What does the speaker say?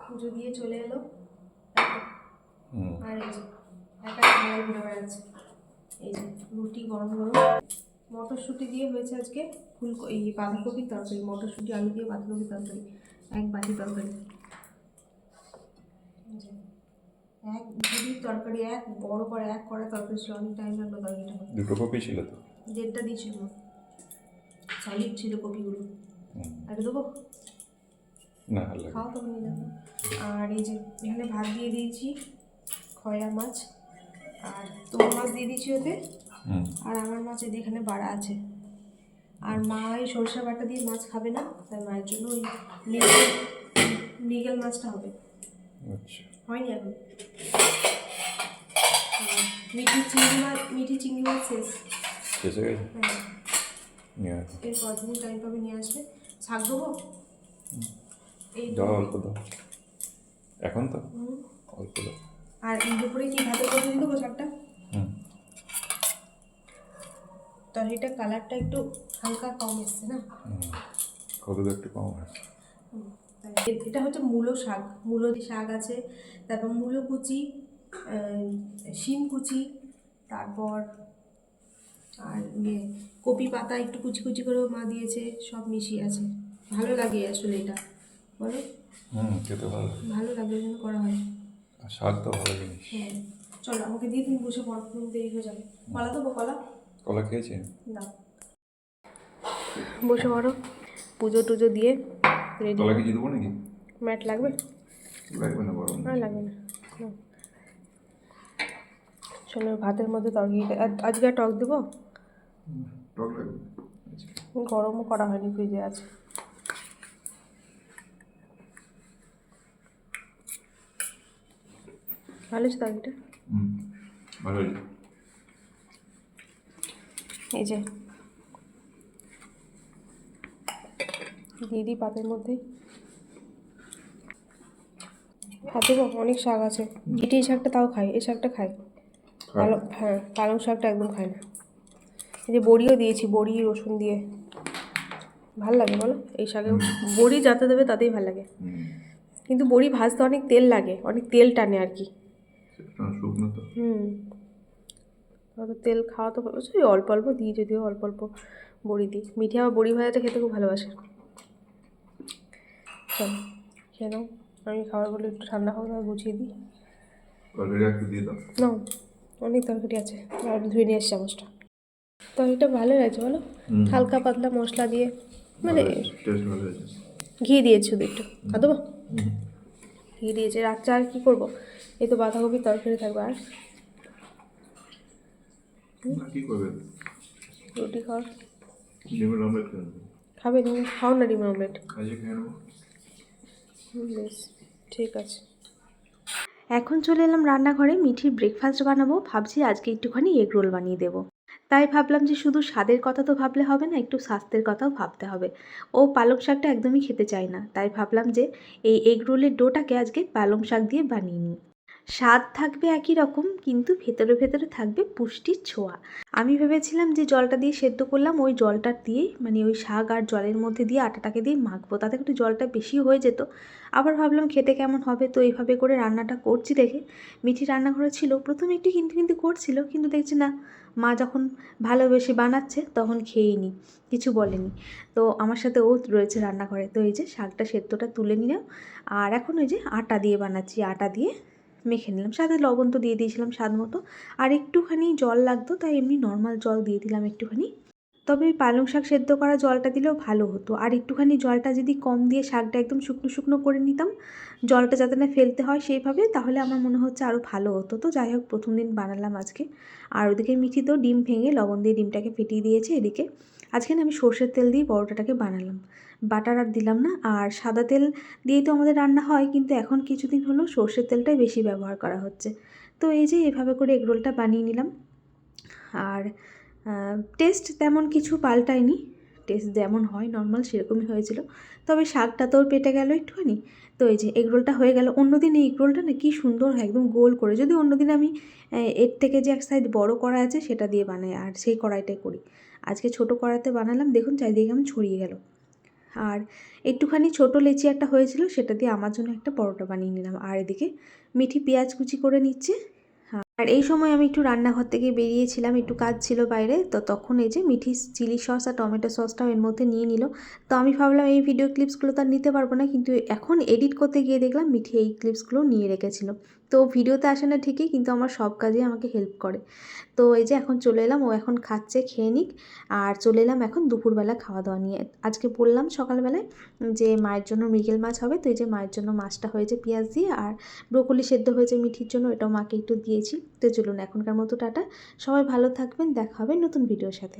পুজো দিয়ে চলে এলো আর এই যে একা ঢালাই ঘুরে বেড়াচ্ছে। এই যে রুটি গরম গরম মটরশুঁটি দিয়ে হয়েছে আজকে এই বাঁধাকপির তরকারি, মটরশুঁটি আলু দিয়ে বাঁধাকপির তরকারি, এক বাটি তরকারি। এক ঝুড়ির তরকারি, এক বড় করে এক কড়া তরকারি ছিল, অনেক টাইম লাগলো তরকারিটা। দুটো কপি ছিল তো? দেড়টা দিয়েছিল, সলিড ছিল কপিগুলো। আর দেবো না, খাও তখন নিয়ে যাবো। আর এই যে এখানে ভাত দিয়ে দিয়েছি, খয়া মাছ আর তোর মাছ দিয়ে দিয়েছি ওতে, আর আমার মাছ এখানে বাড়া আছে। আর মা এই সরষে বাটা দিয়ে মাছ খাবে না, তাই মায়ের জন্য ওই মৃগেল মাছটা হবে। আচ্ছা, হয়নি এখন। মিঠি চিংড়ি মাছ শেষ হয়ে গেছে। হ্যাঁ, এর কদিন টাইম পাবে নিয়ে আসবে। শাক দেবো এই দাও, অল্প দাও এখন তো, অল্প দাও। আর এই দুপুরে কি ভাতের মধ্যে দিয়ে দেবো শাকটা। তরকারিটা কালারটা একটু হালকা কম এসছে না, হলুদ একটু কম আছে। এটা হচ্ছে মূলো শাক, মূলো শাক আছে, তারপর মূলো কুচি, শিম কুচি, তারপর আর কপি পাতা একটু কুচি কুচি করেও মা দিয়েছে, সব মিশিয়ে আছে। ভালো লাগে আসলে এটা, বলো? খেতে ভালো, ভালো লাগে, ওই জন্য করা হয়। শাক তো ভালো জিনিস। হ্যাঁ, চলো আমাকে দিয়ে তুমি বসে পড়ো, তুমি দেরি হয়ে যাবে। কলা দেবো? কলা খেয়েছি দাও, বসে পড়ো। পুজো টুজো দিয়ে রেডি। কলা কিছু দেবো নাকি? ম্যাট লাগবে? লাগবে না, বড় না লাগবে না। চলো ভাতের মধ্যে তরকারি, আজকে টক দেবো। টক লাগবে, গরমও করা হয়নি, ফ্রিজে আছে। ভালো আছে তরকারিটা, ভালো হয়েছে। এই যে দিয়ে দিই পাতের মধ্যে। দেবো, অনেক শাক আছে। এটি এই শাকটা তাও খাই, এই শাকটা খাই। হ্যাঁ, পালং শাকটা একদম খাই না। এই যে বড়িও দিয়েছি, বড়ি রসুন দিয়ে ভাল লাগে, বলো? এই শাকে বড়ি যাতে দেবে তাতেই ভাল লাগে, কিন্তু বড়ি ভাজতে অনেক তেল লাগে, অনেক তেল টানে আর কি। তো তেল খাওয়া তো ওই অল্প অল্প দিই, যদিও অল্প অল্প বড়ি দিই। মিঠে আবার বড়ি ভাজাটা খেতে খুব ভালোবাসে। চলো খেয়ে নাও, আমি খাবারগুলো একটু ঠান্ডা হোক আর গুছিয়ে দিই। না, অনেক তরকারি আছে, আর ধুয়ে নিয়ে এসছি চামচটা। তরকারিটা ভালো লাগছে, বলো? হালকা পাতলা মশলা দিয়ে, মানে ঘি দিয়েছি শুধু একটু। আর দেবো? ঘি দিয়েছে। রাত্রে আর কী করবো, এই তো বাঁধাকপির তরকারি থাকবে। আর রুটি খাওয়ার খাবে? তুমি খাও না ডিমের অমলেট? বেশ, ঠিক আছে। এখন চলে এলাম রান্নাঘরে, মিঠির ব্রেকফাস্ট বানাবো। ভাবছি আজকে একটুখানি এগ রোল বানিয়ে দেবো। তাই ভাবলাম যে শুধু স্বাদের কথা তো ভাবলে হবে না, একটু স্বাস্থ্যের কথাও ভাবতে হবে। ও পালং শাকটা একদমই খেতে চায় না, তাই ভাবলাম যে এই এগ রোলের ডোটাকে আজকে পালং শাক দিয়ে বানিয়ে নিই। স্বাদ থাকবে একই রকম, কিন্তু ভেতরে ভেতরে থাকবে পুষ্টির ছোঁয়া। আমি ভেবেছিলাম যে জলটা দিয়ে সেদ্ধ করলাম, ওই জলটা দিয়ে মানে ওই শাক আর জলের মধ্যে দিয়ে আটাটাকে দিয়ে মাখবো, তাতে একটু জলটা বেশি হয়ে যেত। আবার ভাবলাম খেতে কেমন হবে, তো এইভাবে করে রান্নাটা করছি দেখে মিঠি রান্নাঘরে ছিল। প্রথমে একটু কিন্তু করছিল, কিন্তু দেখছি না, মা যখন ভালোবেসে বানাচ্ছে তখন খেয়েই নি, কিছু বলেনি। তো আমার সাথে ও রয়েছে রান্নাঘরে। তো এই যে শাকটা সেদ্ধটা তুলে নিলাম, আর এখন ওই যে আটা দিয়ে বানাচ্ছি, আটা দিয়ে মেখে নিলাম। সাথে লবণ তো দিয়ে দিয়েছিলাম স্বাদ মতো, আর একটুখানি জল লাগতো, তাই এমনি নর্মাল জল দিয়ে দিলাম একটুখানি। তবে ওই পালং শাক সেদ্ধ করা জলটা দিলেও ভালো হতো, আর একটুখানি জলটা যদি কম দিয়ে শাকটা একদম শুকনো শুকনো করে নিতাম, জলটা যাতে না ফেলতে হয় সেইভাবে, তাহলে আমার মনে হচ্ছে আরও ভালো হতো। তো যাই হোক, প্রথম দিন বানালাম আজকে। আর ওদিকে মিঠি তো ডিম ভেঙে লবণ দিয়ে ডিমটাকে ফেটিয়ে দিয়েছে। এদিকে আজকে না আমি সর্ষের তেল দিয়ে পরোটাটাকে বানালাম, বাটার আর দিলাম না। আর সাদা তেল দিয়েই তো আমাদের রান্না হয়, কিন্তু এখন কিছুদিন হলো সর্ষের তেলটাই বেশি ব্যবহার করা হচ্ছে। তো এই যে এভাবে করে এগরোলটা বানিয়ে নিলাম। আর টেস্ট তেমন কিছু পাল্টায়নি, টেস্ট যেমন হয় নর্মাল সেরকমই হয়েছিল। তবে শাকটা তোর পেটে গেল একটুখানি। তো এই যে এগরোলটা হয়ে গেল। অন্যদিন এই এগরোলটা না কী সুন্দর হয়, একদম গোল করে। যদি অন্যদিন আমি এর থেকে যে এক সাইড বড় কড়াই আছে সেটা দিয়ে বানাই, আর সেই কড়াইটাই করি। আজকে ছোট কড়াইতে বানালাম, দেখুন চারিদিকে কেমন ছড়িয়ে গেল। আর একটুখানি ছোট লেচি একটা হয়েছিল, সেটা দিয়ে আমার জন্য একটা পরোটা বানিয়ে নিলাম। আর এদিকে মিঠি পেঁয়াজ কুচি করে নিচ্ছে। আর এই সময় আমি একটু রান্নাঘর থেকে বেরিয়েছিলাম, একটু কাজ ছিল বাইরে, তো তখন এই যে মিঠি চিলি সস আর টমেটো সসটাও এর মধ্যে নিয়ে নিল। তো আমি ভাবলাম এই ভিডিও ক্লিপসগুলো তো আর নিতে পারবো না, কিন্তু এখন এডিট করতে গিয়ে দেখলাম মিঠি এই ক্লিপসগুলো নিয়ে রেখেছিল। তো ভিডিওতে আসে না ঠিকই, কিন্তু আমার সব কাজে আমাকে হেল্প করে। তো এই যে এখন চলে এলাম, ও এখন খাচ্ছে, খেয়ে নিক। আর চলে এলাম এখন দুপুরবেলা খাওয়া দাওয়া নিয়ে। আজকে বললাম সকালবেলায় যে মায়ের জন্য মৃগেল মাছ হবে, তো এই যে মায়ের জন্য মাছটা হয়েছে পেঁয়াজ দিয়ে, আর ব্রোকলি সেদ্ধ হয়েছে মিঠির জন্য, এটাও মাকে একটু দিয়েছি। তো চলুন এখনকার মতো টাটা, সবাই ভালো থাকবেন, দেখা হবে নতুন ভিডিওর সাথে।